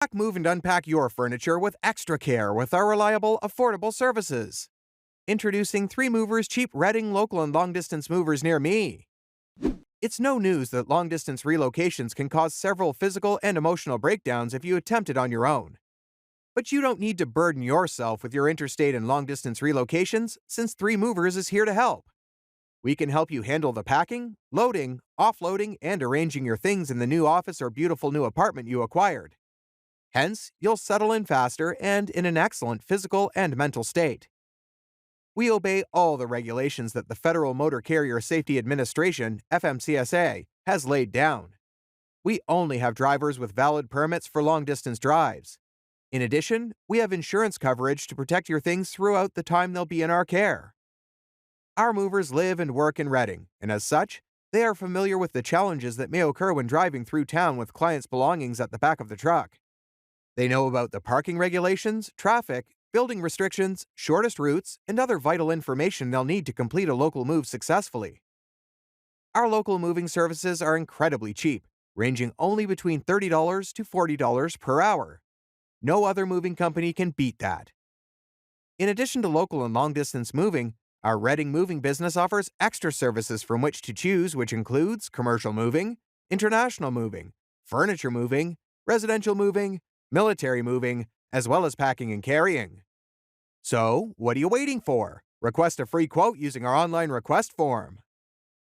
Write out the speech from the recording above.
Pack, move, and unpack your furniture with extra care with our reliable, affordable services. Introducing 3 Movers Cheap Reading local and long distance movers near me. It's no news that long distance relocations can cause several physical and emotional breakdowns if you attempt it on your own. But you don't need to burden yourself with your interstate and long distance relocations, since 3 Movers is here to help. We can help you handle the packing, loading, offloading, and arranging your things in the new office or beautiful new apartment you acquired. Hence, you'll settle in faster and in an excellent physical and mental state. We obey all the regulations that the Federal Motor Carrier Safety Administration, FMCSA, has laid down. We only have drivers with valid permits for long-distance drives. In addition, we have insurance coverage to protect your things throughout the time they'll be in our care. Our movers live and work in Reading, and as such, they are familiar with the challenges that may occur when driving through town with clients' belongings at the back of the truck. They know about the parking regulations, traffic, building restrictions, shortest routes, and other vital information they'll need to complete a local move successfully. Our local moving services are incredibly cheap, ranging only between $30 to $40 per hour. No other moving company can beat that. In addition to local and long-distance moving, our Reading moving business offers extra services from which to choose, which includes commercial moving, international moving, furniture moving, residential moving, military moving, as well as packing and carrying. So, what are you waiting for? Request a free quote using our online request form.